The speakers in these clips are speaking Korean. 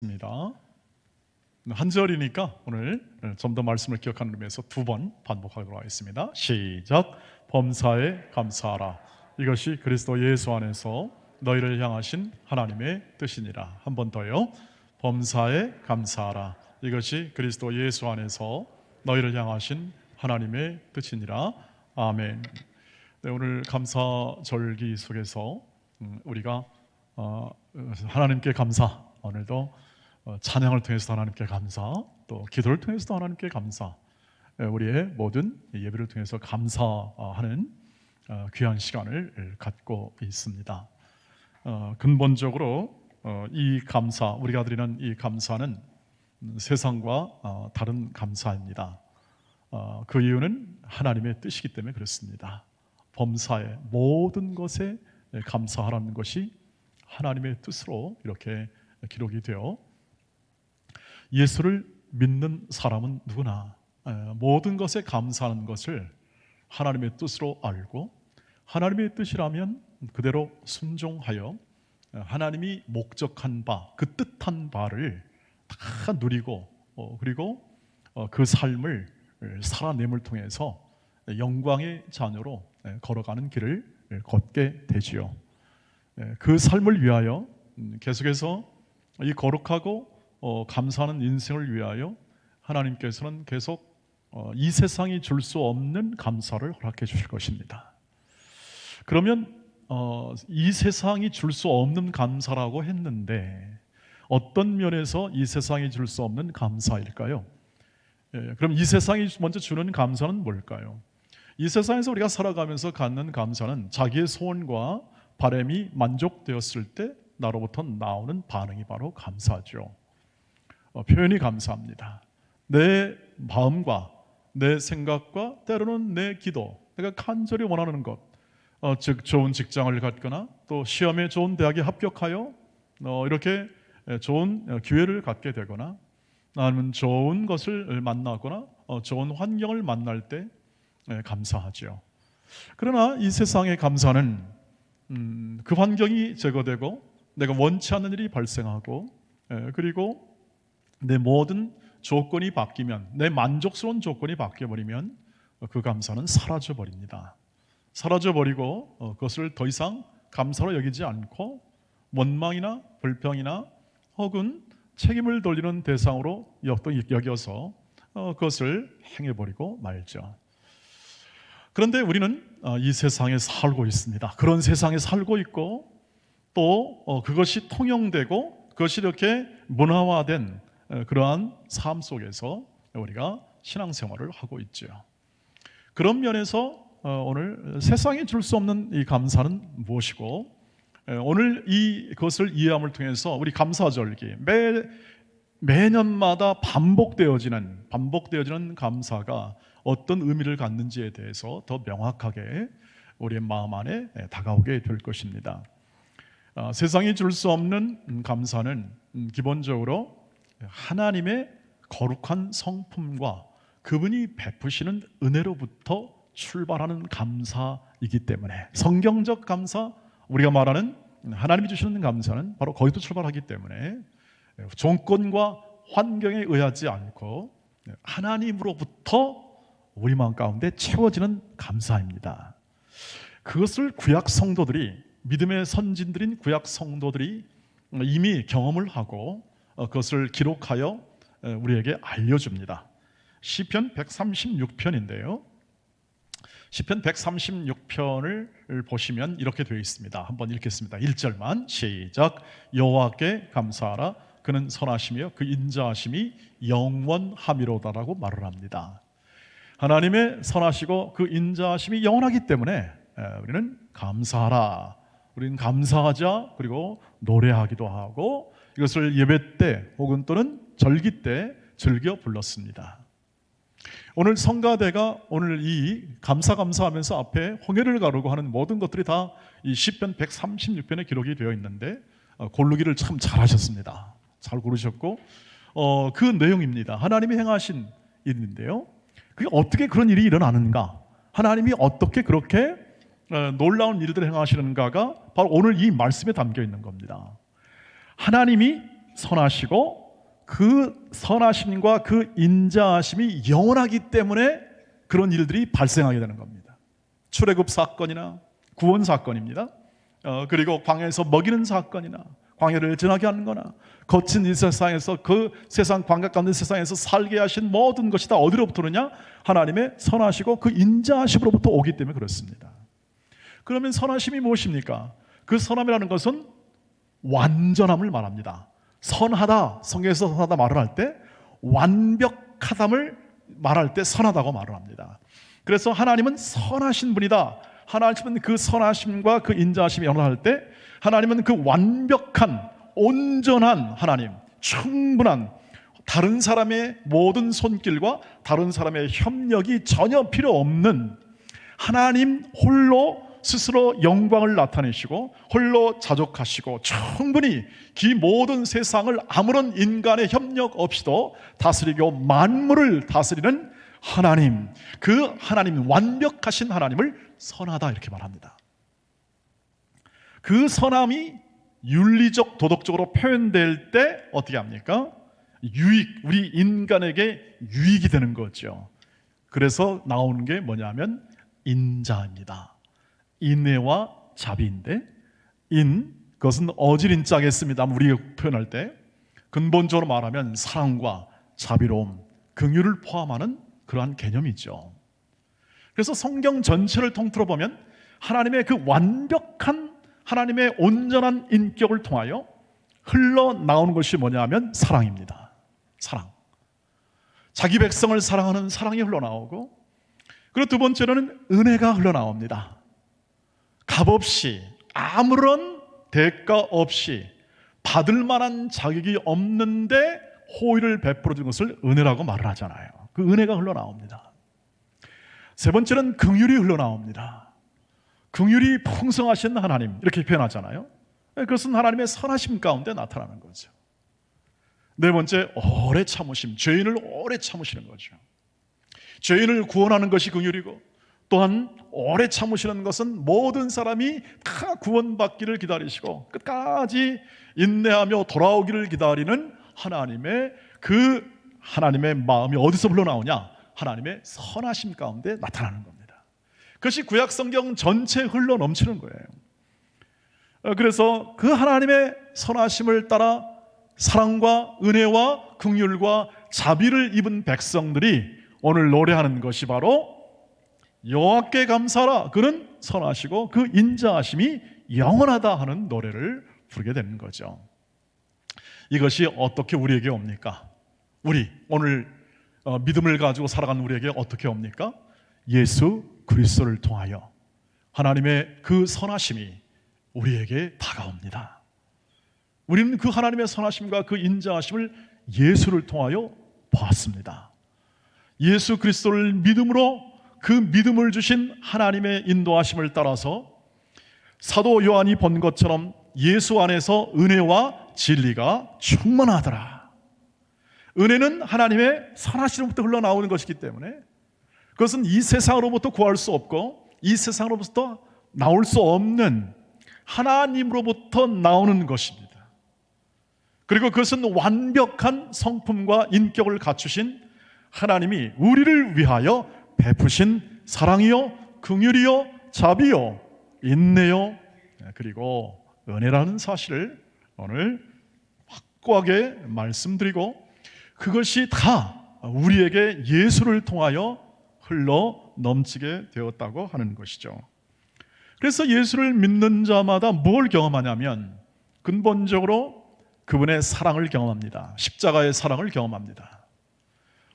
입니다. 한 절이니까 오늘 좀 더 말씀을 기억하는 의미에서 두 번 반복하도록 하겠습니다. 시작. 범사에 감사하라. 이것이 그리스도 예수 안에서 너희를 향하신 하나님의 뜻이니라. 한 번 더요. 범사에 감사하라. 이것이 그리스도 예수 안에서 너희를 향하신 하나님의 뜻이니라. 아멘. 네, 오늘 감사절기 속에서 우리가 하나님께 감사, 오늘도 찬양을 통해서 하나님께 감사, 또 기도를 통해서도 하나님께 감사, 우리의 모든 예배를 통해서 감사하는 귀한 시간을 갖고 있습니다. 근본적으로 이 감사, 우리가 드리는 이 감사는 세상과 다른 감사입니다. 그 이유는 하나님의 뜻이기 때문에 그렇습니다. 범사의 모든 것에 감사하라는 것이 하나님의 뜻으로 이렇게 기록이 되어 예수를 믿는 사람은 누구나 모든 것에 감사하는 것을 하나님의 뜻으로 알고 하나님의 뜻이라면 그대로 순종하여 하나님이 목적한 바, 그 뜻한 바를 다 누리고 그리고 그 삶을 살아냄을 통해서 영광의 자녀로 걸어가는 길을 걷게 되지요. 그 삶을 위하여 계속해서 이 거룩하고 감사하는 인생을 위하여 하나님께서는 계속 이 세상이 줄 수 없는 감사를 허락해 주실 것입니다. 그러면 이 세상이 줄 수 없는 감사라고 했는데 어떤 면에서 이 세상이 줄 수 없는 감사일까요? 그럼 이 세상이 먼저 주는 감사는 뭘까요? 이 세상에서 우리가 살아가면서 갖는 감사는 자기의 소원과 바람이 만족되었을 때 나로부터 나오는 반응이 바로 감사죠. 표현이 감사합니다. 내 마음과 내 생각과 때로는 내 기도, 내가 간절히 원하는 것, 즉 좋은 직장을 갖거나 또 시험에 좋은 대학에 합격하여 이렇게 좋은 기회를 갖게 되거나 아니면 좋은 것을 만나거나 좋은 환경을 만날 때 감사하죠. 그러나 이 세상의 감사는 그 환경이 제거되고 내가 원치 않는 일이 발생하고 그리고 내 모든 조건이 바뀌면, 내 만족스러운 조건이 바뀌어버리면 그 감사는 사라져버립니다. 사라져버리고 그것을 더 이상 감사로 여기지 않고 원망이나 불평이나 혹은 책임을 돌리는 대상으로 여겨서 그것을 행해버리고 말죠. 그런데 우리는 이 세상에 살고 있습니다. 그런 세상에 살고 있고 또 그것이 통용되고 그것이 이렇게 문화화된 그러한 삶 속에서 우리가 신앙생활을 하고 있죠. 그런 면에서 오늘 세상이 줄 수 없는 이 감사는 무엇이고 오늘 이것을 이해함을 통해서 우리 감사절기 매년마다 반복되어지는 감사가 어떤 의미를 갖는지에 대해서 더 명확하게 우리의 마음 안에 다가오게 될 것입니다. 세상이 줄 수 없는 감사는 기본적으로 하나님의 거룩한 성품과 그분이 베푸시는 은혜로부터 출발하는 감사이기 때문에 성경적 감사, 우리가 말하는 하나님이 주시는 감사는 바로 거기서 출발하기 때문에 조건과 환경에 의하지 않고 하나님으로부터 우리 마음 가운데 채워지는 감사입니다. 그것을 구약 성도들이, 믿음의 선진들인 구약 성도들이 이미 경험을 하고 그것을 기록하여 우리에게 알려줍니다. 시편 136편인데요. 시편 136편을 보시면 이렇게 되어 있습니다. 한번 읽겠습니다. 1절만 시작. 여호와께 감사하라. 그는 선하시며 그 인자하심이 영원하미로다라고 말을 합니다. 하나님의 선하시고 그 인자하심이 영원하기 때문에 우리는 감사하라. 우리는 감사하자. 그리고 노래하기도 하고 이것을 예배 때 혹은 또는 절기 때 즐겨 불렀습니다. 오늘 성가대가 오늘 이 감사하면서 앞에 홍해를 가르고 하는 모든 것들이 다 이 시편 136편에 기록이 되어 있는데 고르기를 참 잘하셨습니다. 잘 고르셨고 그 내용입니다. 하나님이 행하신 일인데요. 그게 어떻게 그런 일이 일어나는가? 하나님이 어떻게 그렇게 놀라운 일들을 행하시는가가 바로 오늘 이 말씀에 담겨 있는 겁니다. 하나님이 선하시고 그 선하심과 그 인자하심이 영원하기 때문에 그런 일들이 발생하게 되는 겁니다. 출애굽 사건이나 구원 사건입니다. 그리고 광야에서 먹이는 사건이나 광야를 지나게 하는 거나 거친 이 세상에서 그 세상 광야 가운데 세상에서 살게 하신 모든 것이 다 어디로부터 오느냐? 하나님의 선하시고 그 인자하심으로부터 오기 때문에 그렇습니다. 그러면 선하심이 무엇입니까? 그 선함이라는 것은 완전함을 말합니다. 선하다, 성경에서 선하다 말을 할 때 완벽하담을 말할 때 선하다고 말을 합니다. 그래서 하나님은 선하신 분이다. 하나님은 그 선하심과 그 인자하심이 연합할 때 하나님은 그 완벽한 온전한 하나님, 충분한 다른 사람의 모든 손길과 다른 사람의 협력이 전혀 필요 없는 하나님 홀로 스스로 영광을 나타내시고 홀로 자족하시고 충분히 이 모든 세상을 아무런 인간의 협력 없이도 다스리고 만물을 다스리는 하나님, 그 하나님, 완벽하신 하나님을 선하다 이렇게 말합니다. 그 선함이 윤리적 도덕적으로 표현될 때 어떻게 합니까? 유익, 우리 인간에게 유익이 되는 거죠. 그래서 나오는 게 뭐냐면 인자입니다. 인애와 자비인데 그것은 어질인자겠습니다. 우리가 표현할 때 근본적으로 말하면 사랑과 자비로움, 긍휼을 포함하는 그러한 개념이죠. 그래서 성경 전체를 통틀어 보면 하나님의 그 완벽한 하나님의 온전한 인격을 통하여 흘러나오는 것이 뭐냐면 사랑입니다. 사랑. 자기 백성을 사랑하는 사랑이 흘러나오고, 그리고 두 번째로는 은혜가 흘러나옵니다. 값없이 아무런 대가 없이 받을 만한 자격이 없는데 호의를 베풀어 준 것을 은혜라고 말을 하잖아요. 그 은혜가 흘러나옵니다. 세 번째는 긍휼이 흘러나옵니다. 긍휼이 풍성하신 하나님 이렇게 표현하잖아요. 그것은 하나님의 선하심 가운데 나타나는 거죠. 네 번째, 오래 참으심, 죄인을 오래 참으시는 거죠. 죄인을 구원하는 것이 긍휼이고, 또한 오래 참으시는 것은 모든 사람이 다 구원받기를 기다리시고 끝까지 인내하며 돌아오기를 기다리는 하나님의 그 하나님의 마음이 어디서 흘러나오냐? 하나님의 선하심 가운데 나타나는 겁니다. 그것이 구약 성경 전체에 흘러 넘치는 거예요. 그래서 그 하나님의 선하심을 따라 사랑과 은혜와 긍휼과 자비를 입은 백성들이 오늘 노래하는 것이 바로 여호와께 감사하라, 그는 선하시고 그 인자하심이 영원하다 하는 노래를 부르게 되는 거죠. 이것이 어떻게 우리에게 옵니까? 우리 오늘 믿음을 가지고 살아가는 우리에게 어떻게 옵니까? 예수 그리스도를 통하여 하나님의 그 선하심이 우리에게 다가옵니다. 우리는 그 하나님의 선하심과 그 인자하심을 예수를 통하여 보았습니다. 예수 그리스도를 믿음으로 그 믿음을 주신 하나님의 인도하심을 따라서 사도 요한이 본 것처럼 예수 안에서 은혜와 진리가 충만하더라. 은혜는 하나님의 선하심으로부터 흘러나오는 것이기 때문에 그것은 이 세상으로부터 구할 수 없고 이 세상으로부터 나올 수 없는 하나님으로부터 나오는 것입니다. 그리고 그것은 완벽한 성품과 인격을 갖추신 하나님이 우리를 위하여 베푸신 사랑이요, 긍휼이요, 자비요, 인내요, 그리고 은혜라는 사실을 오늘 확고하게 말씀드리고, 그것이 다 우리에게 예수를 통하여 흘러 넘치게 되었다고 하는 것이죠. 그래서 예수를 믿는 자마다 뭘 경험하냐면 근본적으로 그분의 사랑을 경험합니다. 십자가의 사랑을 경험합니다.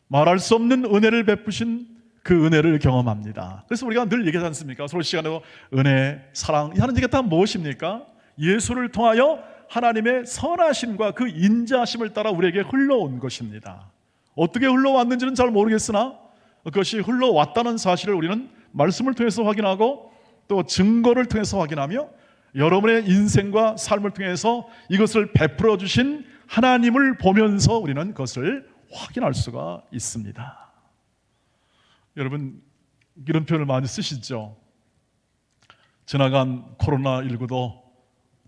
말할 수 없는 은혜를 베푸신 그 은혜를 경험합니다. 그래서 우리가 늘 얘기하지 않습니까? 서로 시간에도 은혜, 사랑 하는 얘기가 다 무엇입니까? 예수를 통하여 하나님의 선하심과 그 인자하심을 따라 우리에게 흘러온 것입니다. 어떻게 흘러왔는지는 잘 모르겠으나 그것이 흘러왔다는 사실을 우리는 말씀을 통해서 확인하고 또 증거를 통해서 확인하며 여러분의 인생과 삶을 통해서 이것을 베풀어 주신 하나님을 보면서 우리는 그것을 확인할 수가 있습니다. 여러분 이런 표현을 많이 쓰시죠. 지나간 코로나19도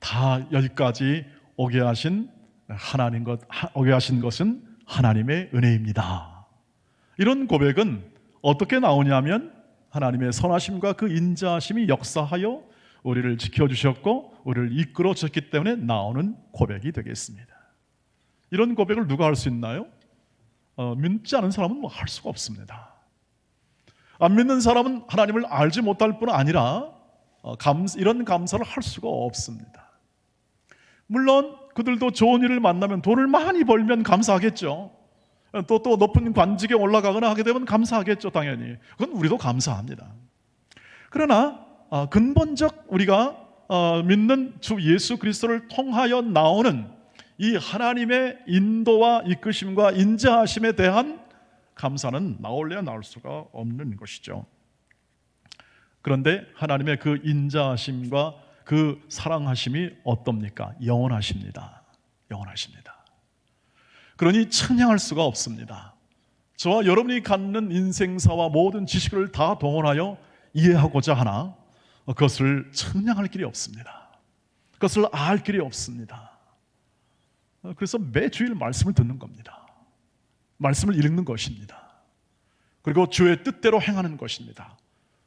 다 여기까지 오게 하신 하나님과 오게 하신 것은 하나님의 은혜입니다. 이런 고백은 어떻게 나오냐면 하나님의 선하심과 그 인자하심이 역사하여 우리를 지켜주셨고 우리를 이끌어 주셨기 때문에 나오는 고백이 되겠습니다. 이런 고백을 누가 할 수 있나요? 믿지 않은 사람은 뭐 할 수가 없습니다. 안 믿는 사람은 하나님을 알지 못할 뿐 아니라 이런 감사를 할 수가 없습니다. 물론 그들도 좋은 일을 만나면 돈을 많이 벌면 감사하겠죠. 또 높은 관직에 올라가거나 하게 되면 감사하겠죠. 당연히 그건 우리도 감사합니다. 그러나 근본적 우리가 믿는 주 예수 그리스도를 통하여 나오는 이 하나님의 인도와 이끄심과 인자하심에 대한 감사는 나올래야 나올 수가 없는 것이죠. 그런데 하나님의 그 인자하심과 그 사랑하심이 어떻습니까? 영원하십니다. 영원하십니다. 그러니 찬양할 수가 없습니다. 저와 여러분이 갖는 인생사와 모든 지식을 다 동원하여 이해하고자 하나 그것을 찬양할 길이 없습니다. 그것을 알 길이 없습니다. 그래서 매주일 말씀을 듣는 겁니다. 말씀을 읽는 것입니다. 그리고 주의 뜻대로 행하는 것입니다.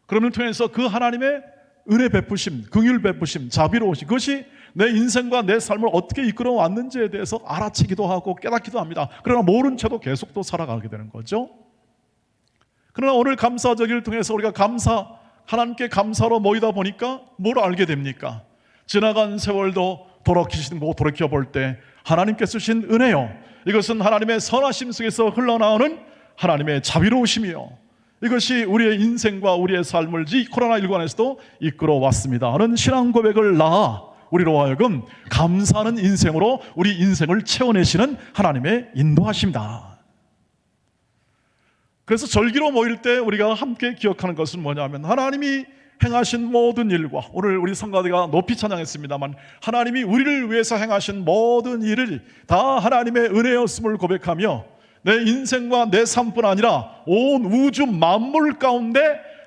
그러면 통해서 그 하나님의 은혜 베푸심, 긍휼 베푸심, 자비로우심, 그것이 내 인생과 내 삶을 어떻게 이끌어 왔는지에 대해서 알아채기도 하고 깨닫기도 합니다. 그러나 모른 채도 계속 또 살아가게 되는 거죠. 그러나 오늘 감사절기를 통해서 우리가 하나님께 감사로 모이다 보니까 뭘 알게 됩니까? 지나간 세월도 돌이켜 볼 때 하나님께서 주신 은혜요, 이것은 하나님의 선하심 속에서 흘러나오는 하나님의 자비로우심이요, 이것이 우리의 인생과 우리의 삶을 이 코로나19 안에서도 이끌어 왔습니다 하는 신앙 고백을 낳아 우리로 하여금 감사하는 인생으로 우리 인생을 채워내시는 하나님의 인도하십니다. 그래서 절기로 모일 때 우리가 함께 기억하는 것은 뭐냐면 하나님이 행하신 모든 일과, 오늘 우리 성가대가 높이 찬양했습니다만 하나님이 우리를 위해서 행하신 모든 일을 다 하나님의 은혜였음을 고백하며 내 인생과 내 삶뿐 아니라 온 우주 만물 가운데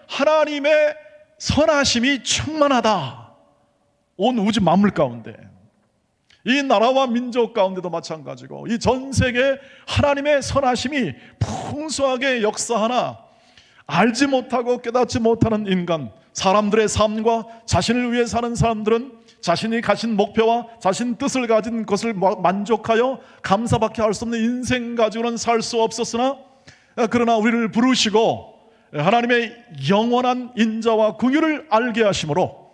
하나님의 선하심이 충만하다. 온 우주 만물 가운데, 이 나라와 민족 가운데도 마찬가지고 이 전 세계 하나님의 선하심이 풍성하게 역사하나 알지 못하고 깨닫지 못하는 인간, 사람들의 삶과 자신을 위해 사는 사람들은 자신이 가진 목표와 자신 뜻을 가진 것을 만족하여 감사밖에 할 수 없는 인생 가지고는 살 수 없었으나, 그러나 우리를 부르시고 하나님의 영원한 인자와 긍휼을 알게 하심으로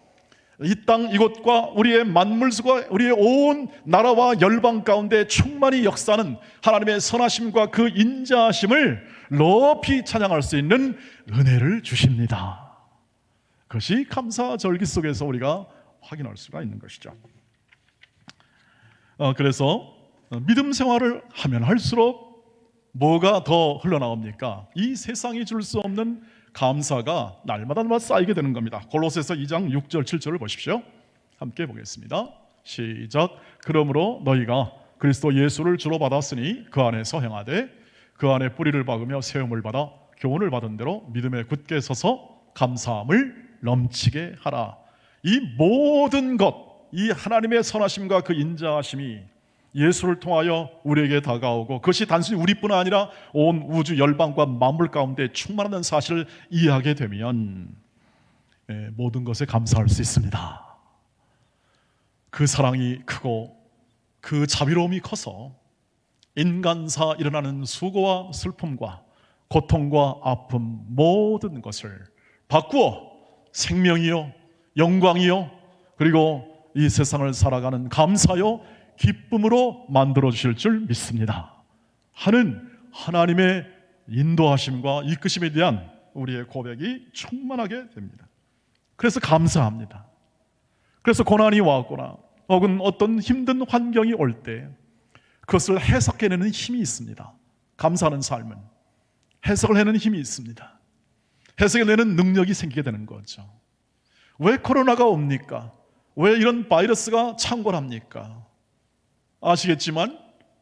이 땅 이곳과 우리의 만물수가 우리의 온 나라와 열방 가운데 충만히 역사하는 하나님의 선하심과 그 인자하심을 높이 찬양할 수 있는 은혜를 주십니다. 그것이 감사절기 속에서 우리가 확인할 수가 있는 것이죠. 그래서 믿음 생활을 하면 할수록 뭐가 더 흘러나옵니까? 이 세상이 줄 수 없는 감사가 날마다 쌓이게 되는 겁니다. 골로새서 2장 6절 7절을 보십시오. 함께 보겠습니다. 시작. 그러므로 너희가 그리스도 예수를 주로 받았으니 그 안에서 행하되 그 안에 뿌리를 박으며 세움을 받아 교훈을 받은 대로 믿음에 굳게 서서 감사함을 넘치게 하라. 이 모든 것, 이 하나님의 선하심과 그 인자하심이 예수를 통하여 우리에게 다가오고 그것이 단순히 우리뿐 아니라 온 우주 열방과 만물 가운데 충만한 사실을 이해하게 되면 모든 것에 감사할 수 있습니다. 그 사랑이 크고 그 자비로움이 커서 인간사 일어나는 수고와 슬픔과 고통과 아픔 모든 것을 바꾸어 생명이요 영광이요 그리고 이 세상을 살아가는 감사요 기쁨으로 만들어 주실 줄 믿습니다 하는 하나님의 인도하심과 이끄심에 대한 우리의 고백이 충만하게 됩니다. 그래서 감사합니다. 그래서 고난이 왔거나 혹은 어떤 힘든 환경이 올 때 그것을 해석해내는 힘이 있습니다. 감사하는 삶은 해석을 해내는 힘이 있습니다. 해석해내는 능력이 생기게 되는 거죠. 왜 코로나가 옵니까? 왜 이런 바이러스가 창궐합니까? 아시겠지만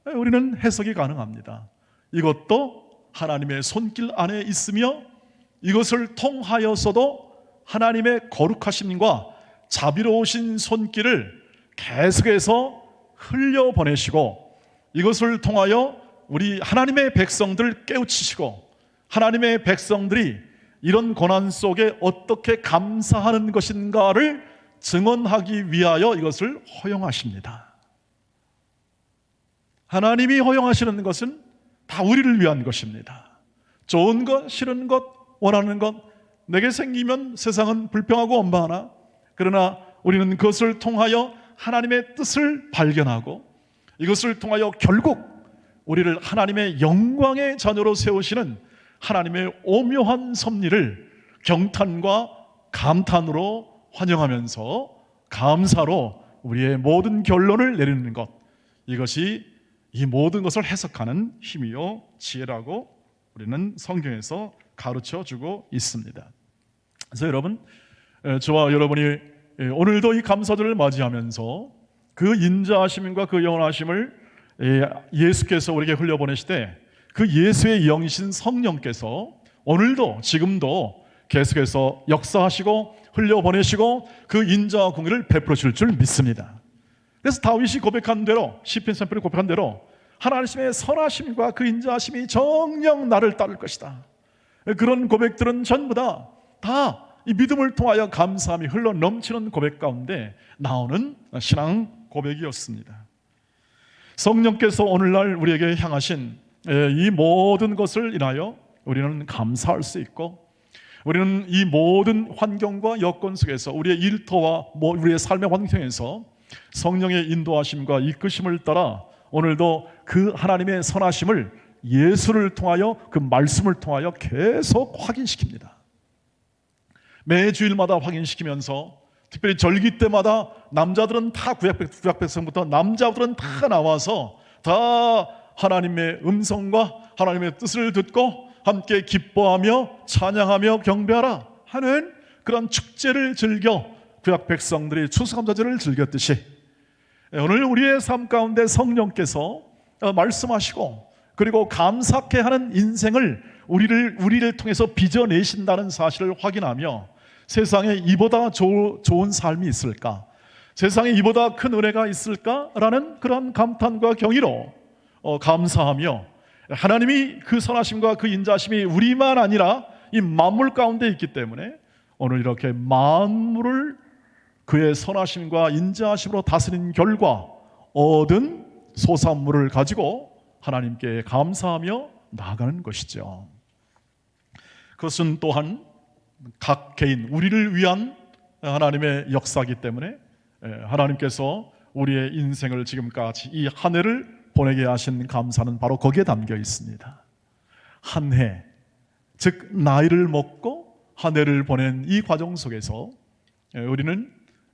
우리는 해석이 가능합니다. 이것도 하나님의 손길 안에 있으며 이것을 통하여서도 하나님의 거룩하심과 자비로우신 손길을 계속해서 흘려보내시고 이것을 통하여 우리 하나님의 백성들을 깨우치시고 하나님의 백성들이 이런 고난 속에 어떻게 감사하는 것인가를 증언하기 위하여 이것을 허용하십니다. 하나님이 허용하시는 것은 다 우리를 위한 것입니다. 좋은 것, 싫은 것, 원하는 것, 내게 생기면 세상은 불평하고 원망하나 그러나 우리는 그것을 통하여 하나님의 뜻을 발견하고 이것을 통하여 결국 우리를 하나님의 영광의 자녀로 세우시는 하나님의 오묘한 섭리를 경탄과 감탄으로 환영하면서 감사로 우리의 모든 결론을 내리는 것, 이것이 이 모든 것을 해석하는 힘이요 지혜라고 우리는 성경에서 가르쳐주고 있습니다. 그래서 여러분, 저와 여러분이 오늘도 이 감사절을 맞이하면서 그 인자하심과 그 영원하심을 예수께서 우리에게 흘려보내시되 그 예수의 영이신 성령께서 오늘도 지금도 계속해서 역사하시고 흘려보내시고 그 인자와 공의를 베풀어 줄 줄 믿습니다. 그래서 다윗이 고백한 대로, 시편 3편이 고백한 대로 하나님의 선하심과 그 인자하심이 정녕 나를 따를 것이다. 그런 고백들은 전부 다 이 믿음을 통하여 감사함이 흘러 넘치는 고백 가운데 나오는 신앙 고백이었습니다. 성령께서 오늘날 우리에게 향하신 이 모든 것을 인하여 우리는 감사할 수 있고, 우리는 이 모든 환경과 여건 속에서 우리의 일터와 우리의 삶의 환경에서 성령의 인도하심과 이끄심을 따라 오늘도 그 하나님의 선하심을 예수를 통하여 그 말씀을 통하여 계속 확인시킵니다. 매 주일마다 확인시키면서 특별히 절기 때마다 남자들은 다 구약 백성부터 남자들은 다 나와서 다 하나님의 음성과 하나님의 뜻을 듣고 함께 기뻐하며 찬양하며 경배하라 하는 그런 축제를 즐겨 구약 백성들이 추수감사절을 즐겼듯이 오늘 우리의 삶 가운데 성령께서 말씀하시고 그리고 감사케 하는 인생을 우리를 통해서 빚어내신다는 사실을 확인하며 세상에 이보다 좋은 삶이 있을까? 세상에 이보다 큰 은혜가 있을까라는 그런 감탄과 경의로 감사하며 하나님이 그 선하심과 그 인자심이 우리만 아니라 이 만물 가운데 있기 때문에 오늘 이렇게 만물을 그의 선하심과 인자심으로 다스린 결과 얻은 소산물을 가지고 하나님께 감사하며 나아가는 것이죠. 그것은 또한 각 개인 우리를 위한 하나님의 역사이기 때문에 하나님께서 우리의 인생을 지금까지 이 한 해를 보내게 하신 감사는 바로 거기에 담겨 있습니다. 한 해, 즉 나이를 먹고 한 해를 보낸 이 과정 속에서 우리는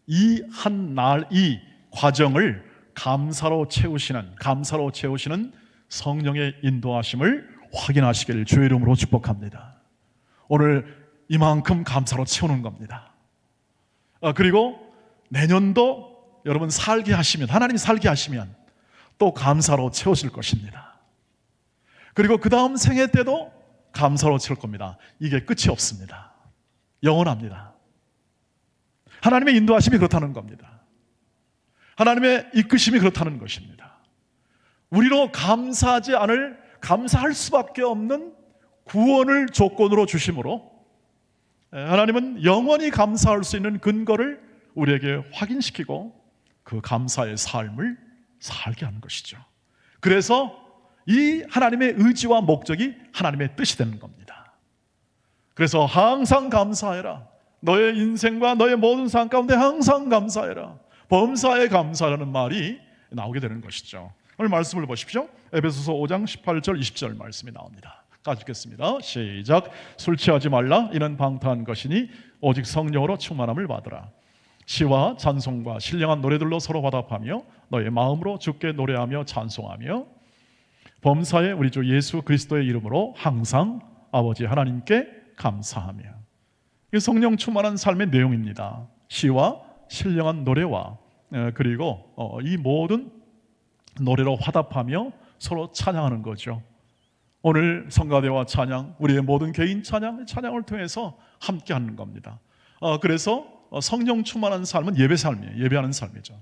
이 한 날, 이 과정을 감사로 채우시는 성령의 인도하심을 확인하시기를 주의 이름으로 축복합니다. 오늘 이만큼 감사로 채우는 겁니다. 그리고 내년도 여러분 살게 하시면, 하나님이 살게 하시면 또 감사로 채우실 것입니다. 그리고 그 다음 생애 때도 감사로 채울 겁니다. 이게 끝이 없습니다. 영원합니다. 하나님의 인도하심이 그렇다는 겁니다. 하나님의 이끄심이 그렇다는 것입니다. 우리로 감사할 수밖에 없는 구원을 조건으로 주심으로 하나님은 영원히 감사할 수 있는 근거를 우리에게 확인시키고 그 감사의 삶을 살게 하는 것이죠. 그래서 이 하나님의 의지와 목적이 하나님의 뜻이 되는 겁니다. 그래서 항상 감사해라. 너의 인생과 너의 모든 삶 가운데 항상 감사해라. 범사에 감사라는 말이 나오게 되는 것이죠. 오늘 말씀을 보십시오. 에베소서 5장 18절 20절 말씀이 나옵니다. 같이 읽겠습니다. 시작. 술 취하지 말라. 이는 방탕한 것이니 오직 성령으로 충만함을 받으라. 시와 찬송과 신령한 노래들로 서로 화답하며 너의 마음으로 주께 노래하며 찬송하며 범사에 우리 주 예수 그리스도의 이름으로 항상 아버지 하나님께 감사하며. 이게 성령 충만한 삶의 내용입니다. 시와 신령한 노래와 그리고 이 모든 노래로 화답하며 서로 찬양하는 거죠. 오늘 성가대와 찬양, 우리의 모든 개인 찬양을 통해서 함께 하는 겁니다. 그래서 성령 충만한 삶은 예배 삶이에요. 예배하는 삶이죠.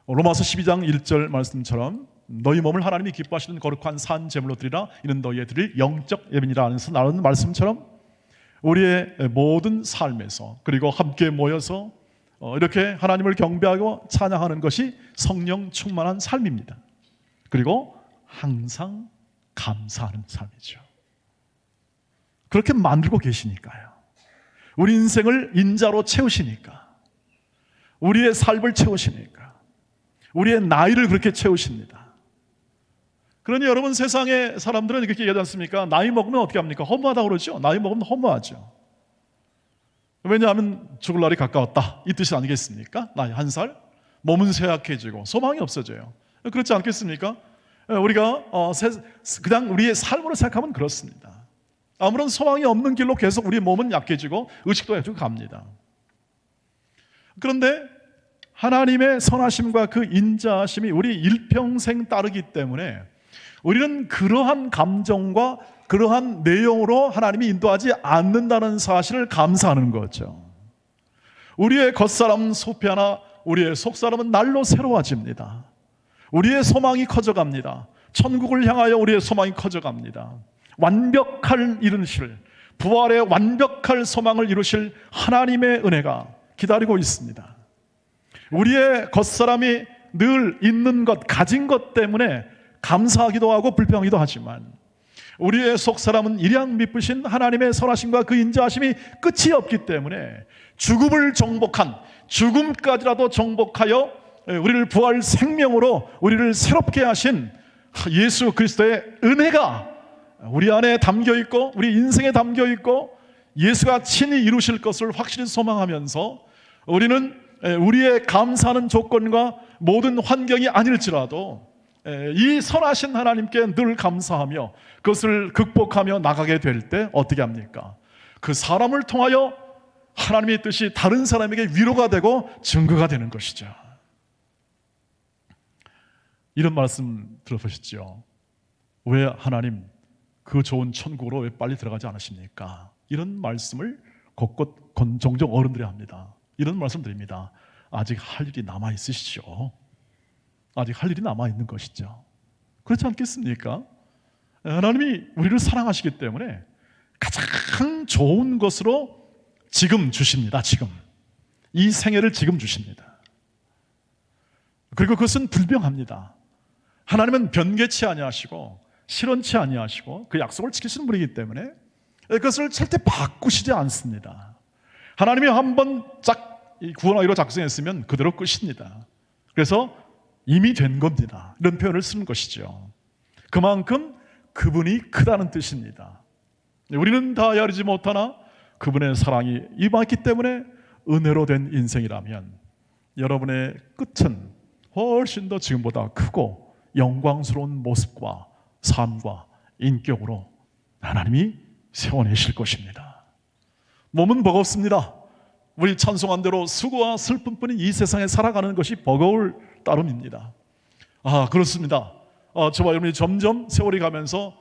로마서 12장 1절 말씀처럼 너희 몸을 하나님이 기뻐하시는 거룩한 산 제물로 드리라. 이는 너희의 드릴 영적 예배니라 하면서 나오는 말씀처럼 우리의 모든 삶에서 그리고 함께 모여서 이렇게 하나님을 경배하고 찬양하는 것이 성령 충만한 삶입니다. 그리고 항상 감사하는 삶이죠. 그렇게 만들고 계시니까요. 우리 인생을 인자로 채우시니까, 우리의 삶을 채우시니까, 우리의 나이를 그렇게 채우십니다. 그러니 여러분, 세상의 사람들은 이렇게 얘기하지 않습니까? 나이 먹으면 어떻게 합니까? 허무하다고 그러죠. 나이 먹으면 허무하죠. 왜냐하면 죽을 날이 가까웠다, 이 뜻이 아니겠습니까? 나이 1살, 몸은 쇠약해지고 소망이 없어져요. 그렇지 않겠습니까? 우리가 그냥 우리의 삶으로 생각하면 그렇습니다. 아무런 소망이 없는 길로 계속 우리 몸은 약해지고 의식도 해주고 갑니다. 그런데 하나님의 선하심과 그 인자하심이 우리 일평생 따르기 때문에 우리는 그러한 감정과 그러한 내용으로 하나님이 인도하지 않는다는 사실을 감사하는 거죠. 우리의 겉사람은 소피하나 우리의 속사람은 날로 새로워집니다. 우리의 소망이 커져갑니다. 천국을 향하여 우리의 소망이 커져갑니다. 완벽할 이루실, 부활의 완벽할 소망을 이루실 하나님의 은혜가 기다리고 있습니다. 우리의 겉사람이 늘 있는 것, 가진 것 때문에 감사하기도 하고 불평하기도 하지만 우리의 속사람은 일양 미쁘신 하나님의 선하심과 그 인자하심이 끝이 없기 때문에 죽음을 정복한, 죽음까지라도 정복하여 우리를 부활 생명으로 우리를 새롭게 하신 예수 그리스도의 은혜가 우리 안에 담겨 있고 우리 인생에 담겨 있고 예수가 친히 이루실 것을 확실히 소망하면서 우리는 우리의 감사하는 조건과 모든 환경이 아닐지라도 이 선하신 하나님께 늘 감사하며 그것을 극복하며 나가게 될 때 어떻게 합니까? 그 사람을 통하여 하나님의 뜻이 다른 사람에게 위로가 되고 증거가 되는 것이죠. 이런 말씀 들어보셨죠? 왜 하나님 그 좋은 천국으로 왜 빨리 들어가지 않으십니까? 이런 말씀을 곳곳 종종 어른들이 합니다. 이런 말씀 드립니다. 아직 할 일이 남아 있으시죠. 아직 할 일이 남아 있는 것이죠. 그렇지 않겠습니까? 하나님이 우리를 사랑하시기 때문에 가장 좋은 것으로 지금 주십니다. 지금 이 생애를 지금 주십니다. 그리고 그것은 불명합니다. 하나님은 변개치 아니하시고 실언치 아니하시고 그 약속을 지키시는 분이기 때문에 그것을 절대 바꾸시지 않습니다. 하나님이 한번 구원하기로 작성했으면 그대로 끝입니다. 그래서 이미 된 겁니다. 이런 표현을 쓰는 것이죠. 그만큼 그분이 크다는 뜻입니다. 우리는 다 헤아리지 못하나 그분의 사랑이 임했기 때문에 은혜로 된 인생이라면 여러분의 끝은 훨씬 더 지금보다 크고 영광스러운 모습과 삶과 인격으로 하나님이 세워내실 것입니다. 몸은 버겁습니다. 우리 찬송한 대로 수고와 슬픔뿐인 이 세상에 살아가는 것이 버거울 따름입니다. 그렇습니다. 저와 여러분이 점점 세월이 가면서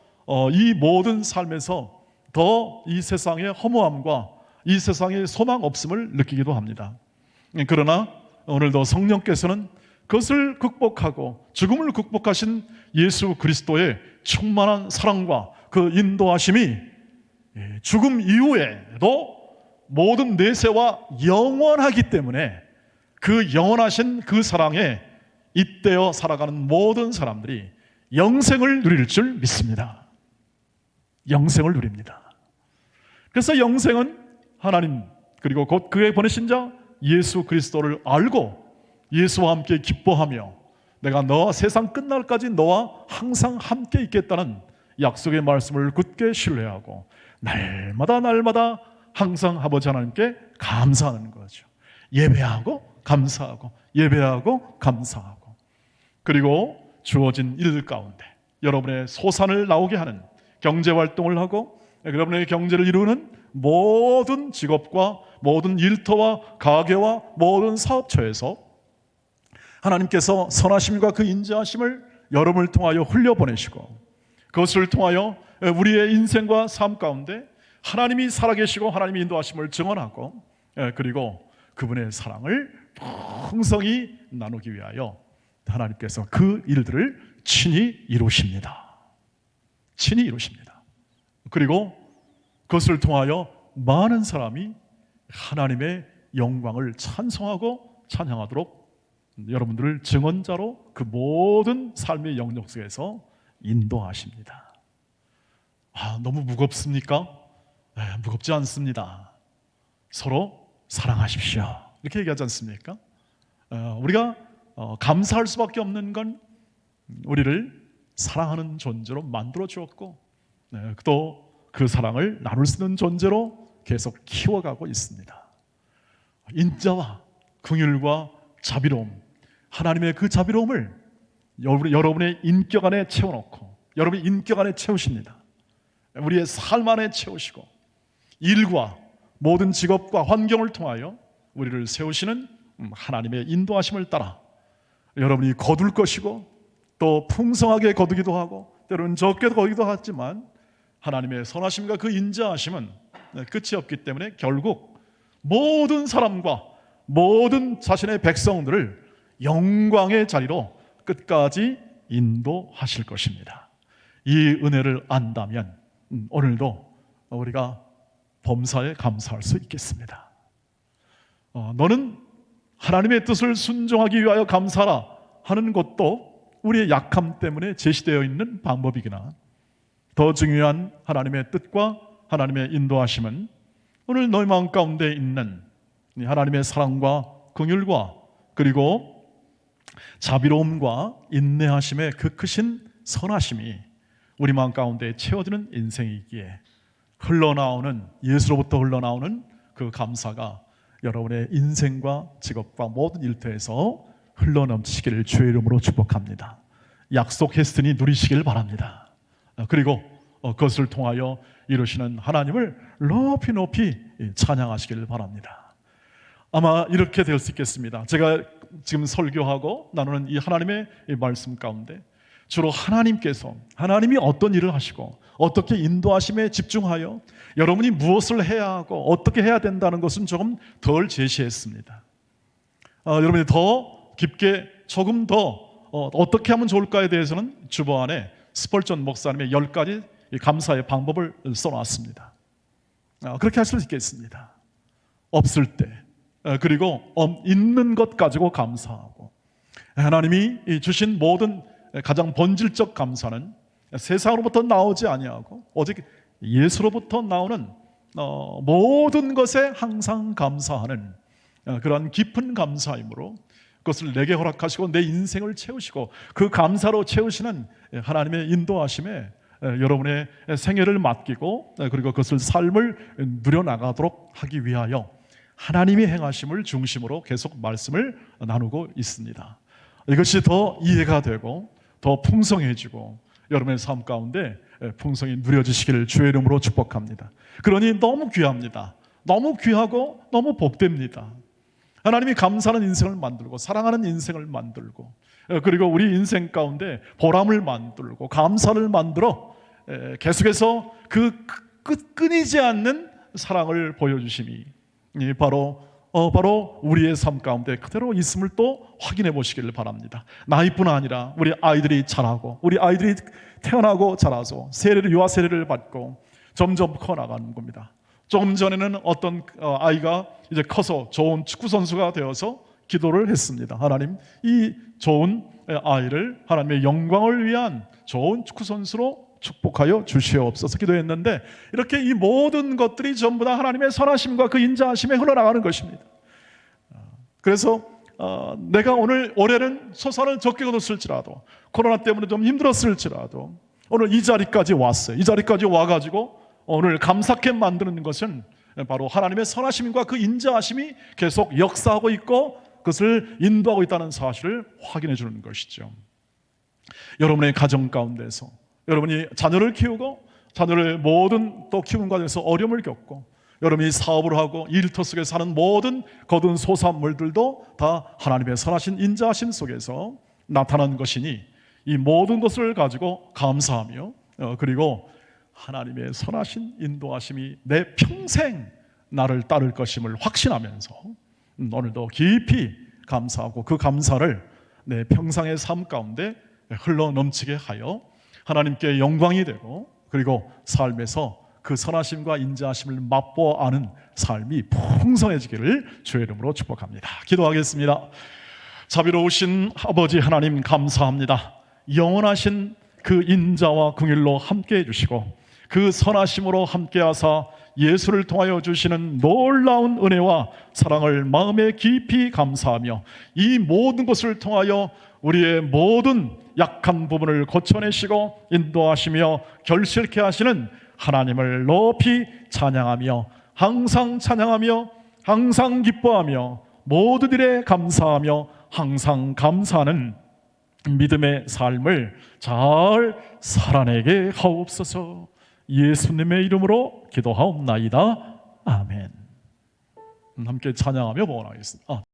이 모든 삶에서 더 이 세상의 허무함과 이 세상의 소망 없음을 느끼기도 합니다. 그러나 오늘도 성령께서는 그것을 극복하고 죽음을 극복하신 예수 그리스도의 충만한 사랑과 그 인도하심이 죽음 이후에도 모든 내세와 영원하기 때문에 그 영원하신 그 사랑에 잇대어 살아가는 모든 사람들이 영생을 누릴 줄 믿습니다. 영생을 누립니다. 그래서 영생은 하나님 그리고 곧 그의 보내신 자 예수 그리스도를 알고 예수와 함께 기뻐하며 내가 너와 세상 끝날까지 너와 항상 함께 있겠다는 약속의 말씀을 굳게 신뢰하고 날마다 항상 아버지 하나님께 감사하는 거죠. 예배하고 감사하고 예배하고 감사하고 그리고 주어진 일들 가운데 여러분의 소산을 나오게 하는 경제활동을 하고 여러분의 경제를 이루는 모든 직업과 모든 일터와 가게와 모든 사업처에서 하나님께서 선하심과 그 인자하심을 여러분을 통하여 흘려보내시고 그것을 통하여 우리의 인생과 삶 가운데 하나님이 살아계시고 하나님이 인도하심을 증언하고 그리고 그분의 사랑을 풍성히 나누기 위하여 하나님께서 그 일들을 친히 이루십니다. 친히 이루십니다. 그리고 그것을 통하여 많은 사람이 하나님의 영광을 찬송하고 찬양하도록 여러분들을 증언자로 그 모든 삶의 영역 속에서 인도하십니다. 너무 무겁습니까? 네, 무겁지 않습니다. 서로 사랑하십시오. 이렇게 얘기하지 않습니까? 우리가 감사할 수밖에 없는 건 우리를 사랑하는 존재로 만들어 주었고, 또 그 사랑을 나눌 수 있는 존재로 계속 키워가고 있습니다. 인자와 긍휼과 자비로움, 하나님의 그 자비로움을 여러분의 인격 안에 채워놓고 여러분의 인격 안에 채우십니다. 우리의 삶 안에 채우시고 일과 모든 직업과 환경을 통하여 우리를 세우시는 하나님의 인도하심을 따라 여러분이 거둘 것이고, 또 풍성하게 거두기도 하고 때로는 적게 거두기도 하지만 하나님의 선하심과 그 인자하심은 끝이 없기 때문에 결국 모든 사람과 모든 자신의 백성들을 영광의 자리로 끝까지 인도하실 것입니다. 이 은혜를 안다면 오늘도 우리가 범사에 감사할 수 있겠습니다. 너는 하나님의 뜻을 순종하기 위하여 감사하라 하는 것도 우리의 약함 때문에 제시되어 있는 방법이기나, 더 중요한 하나님의 뜻과 하나님의 인도하심은 오늘 너희 마음 가운데 있는 하나님의 사랑과 긍휼과 그리고 자비로움과 인내하심의 그 크신 선하심이 우리 마음 가운데 채워지는 인생이기에 예수로부터 흘러나오는 그 감사가 여러분의 인생과 직업과 모든 일터에서 흘러넘치기를 주의 이름으로 축복합니다. 약속했으니 누리시길 바랍니다. 그리고 그것을 통하여 이루시는 하나님을 높이 높이 찬양하시길 바랍니다. 아마 이렇게 될 수 있겠습니다. 제가 지금 설교하고 나누는 이 하나님의 말씀 가운데 주로 하나님이 어떤 일을 하시고 어떻게 인도하심에 집중하여 여러분이 무엇을 해야 하고 어떻게 해야 된다는 것은 조금 덜 제시했습니다. 여러분이 더 깊게 조금 더 어떻게 하면 좋을까에 대해서는 주보안에 스펄전 목사님의 10가지 감사의 방법을 써놨습니다. 그렇게 하실 수 있겠습니다. 없을 때, 그리고 있는 것 가지고 감사하고, 하나님이 주신 모든 가장 본질적 감사는 세상으로부터 나오지 아니하고 오직 예수로부터 나오는 모든 것에 항상 감사하는 그러한 깊은 감사이므로 그것을 내게 허락하시고 내 인생을 채우시고 그 감사로 채우시는 하나님의 인도하심에 여러분의 생애를 맡기고 그리고 그것을 삶을 누려나가도록 하기 위하여 하나님이 행하심을 중심으로 계속 말씀을 나누고 있습니다. 이것이 더 이해가 되고 더 풍성해지고 여러분의 삶 가운데 풍성히 누려지시기를 주의 이름으로 축복합니다. 그러니 너무 귀합니다. 너무 귀하고 너무 복됩니다. 하나님이 감사하는 인생을 만들고 사랑하는 인생을 만들고 그리고 우리 인생 가운데 보람을 만들고 감사를 만들어 계속해서 그 끊이지 않는 사랑을 보여주심이 바로 우리의 삶 가운데 그대로 있음을 또 확인해 보시기를 바랍니다. 나이뿐 아니라 우리 아이들이 자라고 우리 아이들이 태어나고 자라서 유아 세례를 받고 점점 커나가는 겁니다. 조금 전에는 어떤 아이가 이제 커서 좋은 축구 선수가 되어서 기도를 했습니다. 하나님, 이 좋은 아이를 하나님의 영광을 위한 좋은 축구 선수로 축복하여 주시옵소서 기도했는데, 이렇게 이 모든 것들이 전부 다 하나님의 선하심과 그 인자하심에 흘러나가는 것입니다. 그래서 내가 올해는 소산을 적게 거뒀을지라도, 코로나 때문에 좀 힘들었을지라도 오늘 이 자리까지 왔어요. 이 자리까지 와가지고 오늘 감사케 만드는 것은 바로 하나님의 선하심과 그 인자하심이 계속 역사하고 있고 그것을 인도하고 있다는 사실을 확인해 주는 것이죠. 여러분의 가정 가운데서 여러분이 자녀를 키우고 자녀를 모든 또 키우는 과정에서 어려움을 겪고 여러분이 사업을 하고 일터 속에 사는 모든 거둔 소산물들도 다 하나님의 선하신 인자하심 속에서 나타난 것이니 이 모든 것을 가지고 감사하며 그리고 하나님의 선하신 인도하심이 내 평생 나를 따를 것임을 확신하면서 오늘도 깊이 감사하고 그 감사를 내 평생의 삶 가운데 흘러 넘치게 하여 하나님께 영광이 되고, 그리고 삶에서 그 선하심과 인자하심을 맛보아 아는 삶이 풍성해지기를 주의 이름으로 축복합니다. 기도하겠습니다. 자비로우신 아버지 하나님, 감사합니다. 영원하신 그 인자와 긍휼로 함께해 주시고 그 선하심으로 함께하사 예수를 통하여 주시는 놀라운 은혜와 사랑을 마음에 깊이 감사하며, 이 모든 것을 통하여 우리의 모든 약한 부분을 고쳐내시고 인도하시며 결실케 하시는 하나님을 높이 찬양하며, 항상 찬양하며 항상 기뻐하며 모든 일에 감사하며 항상 감사하는 믿음의 삶을 잘 살아내게 하옵소서. 예수님의 이름으로 기도하옵나이다. 아멘. 함께 찬양하며 봉헌하겠습니다.